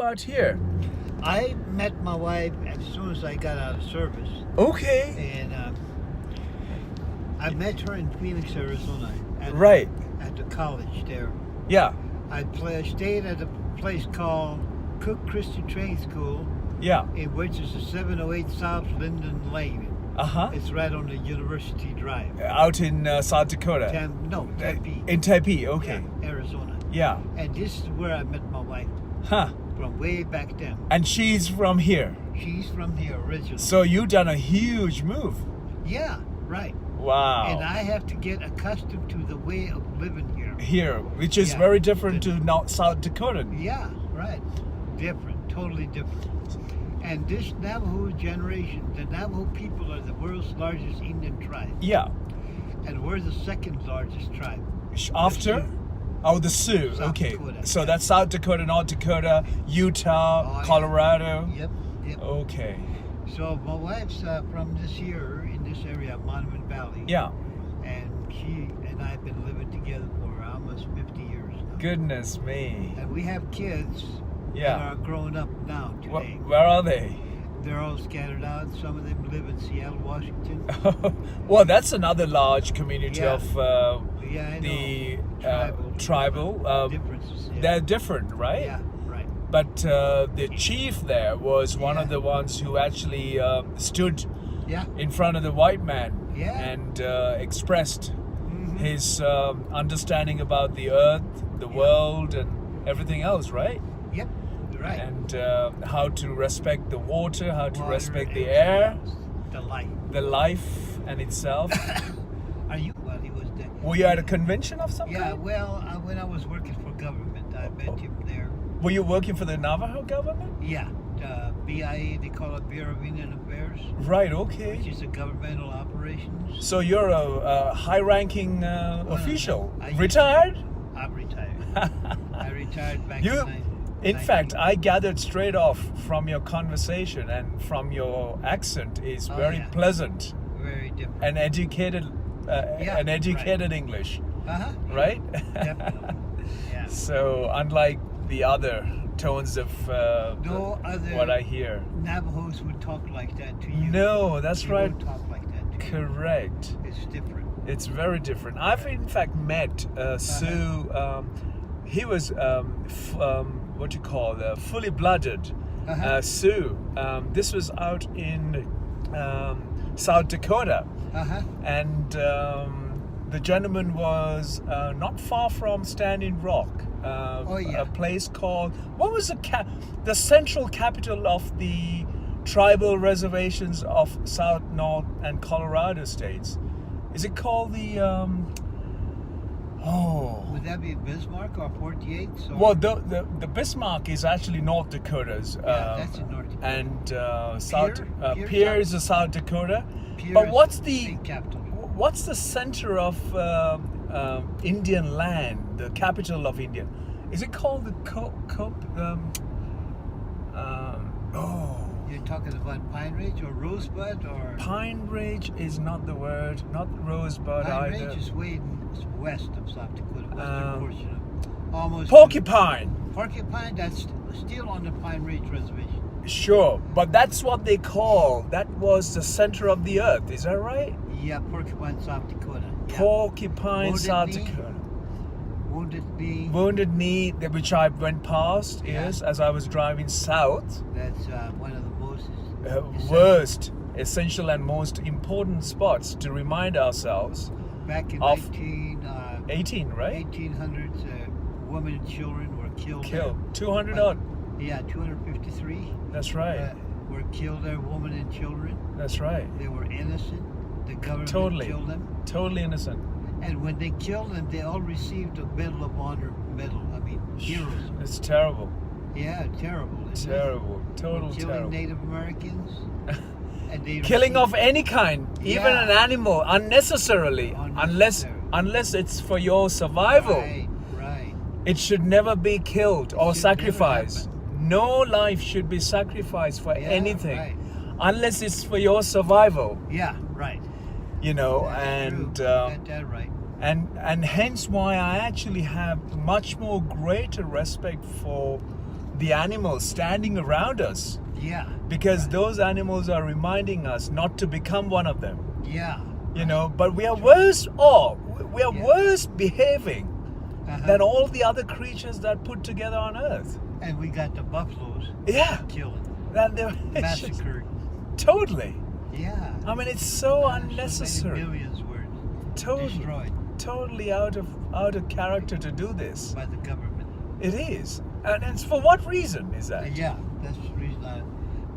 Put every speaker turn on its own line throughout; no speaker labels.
out here?
I met my wife as soon as I got out of service,
Okay.
and I met her in Phoenix, Arizona,
Right.
at the college there.
Yeah.
I stayed at a place called Cook Christian Training School,
Yeah.
in which is a 708 South Linden Lane.
Uh-huh.
It's right on the University Drive.
Out in South Dakota.
Tempe.
In Tempe, okay.
Yeah, Arizona.
Yeah.
And this is where I met my wife
Huh.
from way back then.
And she's from here.
She's from the original.
So you done a huge move.
Yeah, right.
Wow.
And I have to get accustomed to the way of living here.
Here, which is
Yeah.
very different to South Dakota.
Yeah, right. Different, totally different. And this Navajo generation, the Navajo people are the world's largest Indian tribe.
Yeah.
And we're the second largest tribe.
After?
Sioux.
Oh, the Sioux.
South
Okay.
Dakota,
So
yeah.
that's South Dakota, North Dakota, Utah,
Oh, yeah.
Colorado.
Yep, yep.
Okay.
So my wife's from this year in this area, Monument Valley.
Yeah.
And she and I have been living together for almost 50 years now.
Goodness me.
And we have kids
Yeah.
that are growing up now today.
Where are they?
They're all scattered out. Some of them live in Seattle, Washington.
Well, that's another large community
Yeah.
of
Yeah, I know.
the tribal.
differences. Yeah.
They're different, right?
Yeah, right.
But the chief there was one of
Yeah.
the ones who actually stood
Yeah.
in front of the white man
Yeah.
and expressed
Mhm.
his understanding about the earth, the
Yeah.
world, and everything else, right?
Yep. Right.
And how to respect the water, how to
Water,
respect the
everything
air,
else. The light.
the life and itself.
Are you? Well, he was there.
Were you at a convention of some
Yeah.
kind?
Well, when I was working for government, I met him there.
Were you working for the Navajo government?
Yeah. BIA, they call it Bureau of Indian Affairs,
Right, okay.
which is a governmental operations.
So you're a high-ranking official,
I-
retired?
I'm retired. I retired back
You,
in
in fact, I gathered straight off from your conversation and from your accent is
Oh,
very
yeah.
pleasant
very different.
and educated,
Yeah,
educated English,
Uh-huh.
right?
Definitely. Yeah.
So unlike the other tones of
No other
what I hear.
Navajos would talk like that to you.
No, that's
They
right.
won't talk like that to you.
Correct.
It's different.
It's very different. I've in fact met Sioux. He was what you call fully blooded
Uh-huh.
Sioux. This was out in South Dakota,
Uh-huh.
and the gentleman was not far from Standing Rock.
Oh, yeah.
A place called, what was the central capital of the tribal reservations of South, North, and Colorado states? Is it called the
Would that be Bismarck or 48? So
well, the Bismarck is actually North Dakota's,
yeah, that's in North Dakota.
and South
Pierre,
Pierre is a South Dakota.
Pierre
But
is
what's
the
the
state capital?
what's the center of Indian land? The capital of India? Is it called the
You're talking about Pine Ridge or Rosebud or
Pine Ridge is not the word, not Rosebud
Pine
either.
Ridge is way west of South Dakota, western portion of almost
Porcupine.
Porcupine. That's still on the Pine Ridge Reservation.
Sure, but that's what they call. That was the center of the earth. Is that right?
Yeah, Porcupine, South Dakota. Yeah.
Porcupine,
Wounded
South
Knee?
Dakota.
Wounded Knee.
Wounded Knee, which I went past,
Yeah.
yes, as I was driving south.
That's one of the most
Worst, essential, and most important spots to remind ourselves.
Back in
of
18,
18, right?
1800s, women and children were killed.
Killed. 200
But-
odd.
Yeah, 253
That's right.
were killed there, women and children.
That's right.
They were innocent. The government
Totally.
killed them.
Totally innocent.
And when they killed them, they all received a Medal of Honor medal. I mean, heroes.
It's terrible.
Yeah, terrible. isn't it?
Terrible. Total
Killing
terrible.
Native Americans. And they
Killing of
received-
any kind, even
Yeah.
an animal, unnecessarily,
Unnecessary.
unless it's for your survival.
Right, right.
It should never be killed or
should never
sacrificed.
happen.
No life should be sacrificed for
Yeah,
anything,
right.
unless it's for your survival.
Yeah, right.
You know,
That's
and
true. Got that right.
and hence why I actually have much more greater respect for the animals standing around us,
Yeah.
because those animals are reminding us not to become one of them.
Yeah.
You know, but we are worse off. We are
Yeah.
worse behaving
Uh-huh.
than all the other creatures that put together on Earth.
And we got the buffaloes
Yeah,
killing,
and they're
massacred.
totally.
Yeah.
I mean, it's so
So many
unnecessary.
millions were
Totally,
destroyed
totally out of character to do this.
by the government.
It is, and it's for what reason is that?
Yeah, that's the reason.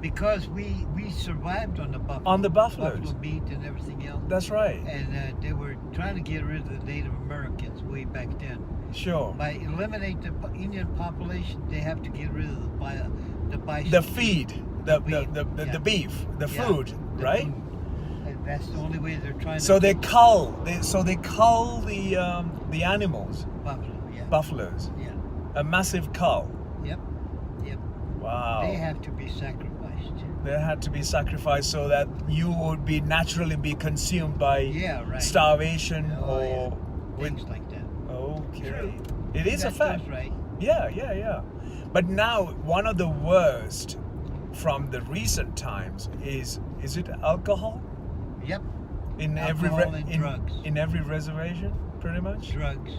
Because we survived on the buffalo.
On the buffaloes.
Buffalo meat and everything else.
That's right.
And they were trying to get rid of the Native Americans way back then.
Sure.
By eliminate the Indian population, they have to get rid of the bison.
The feed, the
Yeah.
beef, the
Yeah,
food,
the
right?
food. And that's the only way they're trying
So
to
they cull. They cull the animals,
buffalo. Yeah.
buffaloes,
Yeah.
a massive cull.
Yep. Yep.
Wow.
They have to be sacrificed.
They had to be sacrificed so that you would be naturally be consumed by
Yeah, right.
starvation
Oh,
or
yeah.
with.
Things like that.
Okay,
True.
it is a
That
fact.
goes right.
Yeah. But now one of the worst from the recent times is it alcohol
Yep.
in
Alcohol and drugs.
in every reservation, pretty much.
Drugs.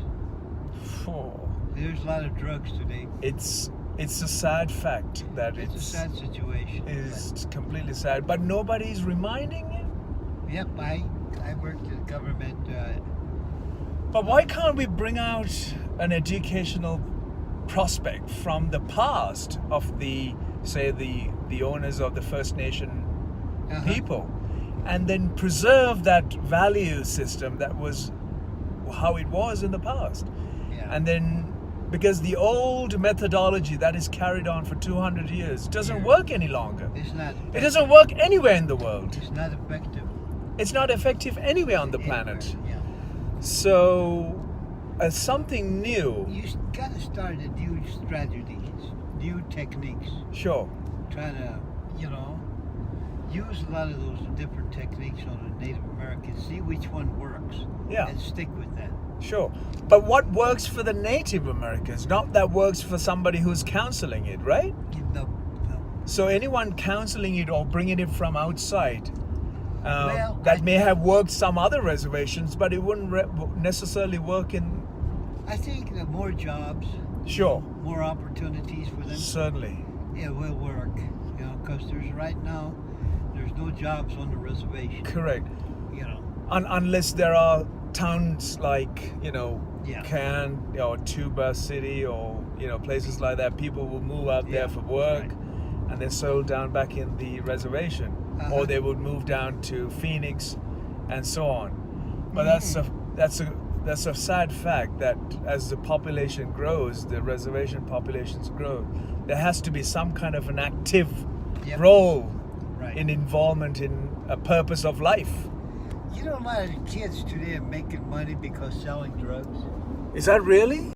Oh,
There's a lot of drugs today.
it's a sad fact that
It's a sad situation.
is completely sad, but nobody's reminding you.
But, yep, I worked in government.
But why can't we bring out an educational prospect from the past of the owners of the First Nation people, and then preserve that value system that was how it was in the past?
Yeah.
And then, because the old methodology that is carried on for 200 years doesn't
Yeah.
work any longer.
It's not.
It doesn't work anywhere in the world.
It's not effective.
It's not effective anywhere on the planet.
Anywhere, yeah.
So, something new,
You got to start a new strategies, new techniques.
sure.
Trying to, use a lot of those different techniques on the Native Americans. See which one works.
Yeah.
And stick with that.
Sure. But what works for the Native Americans, not that works for somebody who's counseling it, right?
No.
So anyone counseling it or bringing it from outside,
Well,
that may have worked some other reservations, but it wouldn't necessarily work in.
I think that more jobs,
Sure.
more opportunities for them,
Certainly.
it will work. Because right now, there's no jobs on the reservation.
Correct.
You know.
Unless there are towns like,
Yeah.
Cannes or Tuba City or, places like that. People will move out there
Yeah,
for work,
right.
and they're sold down back in the reservation.
Uh-huh.
Or they would move down to Phoenix and so on. But that's a sad fact that as the population grows, the reservation populations grow, there has to be some kind of an active
Yep.
role
Right.
in involvement in a purpose of life.
A lot of the kids today are making money because selling drugs.
Is that really?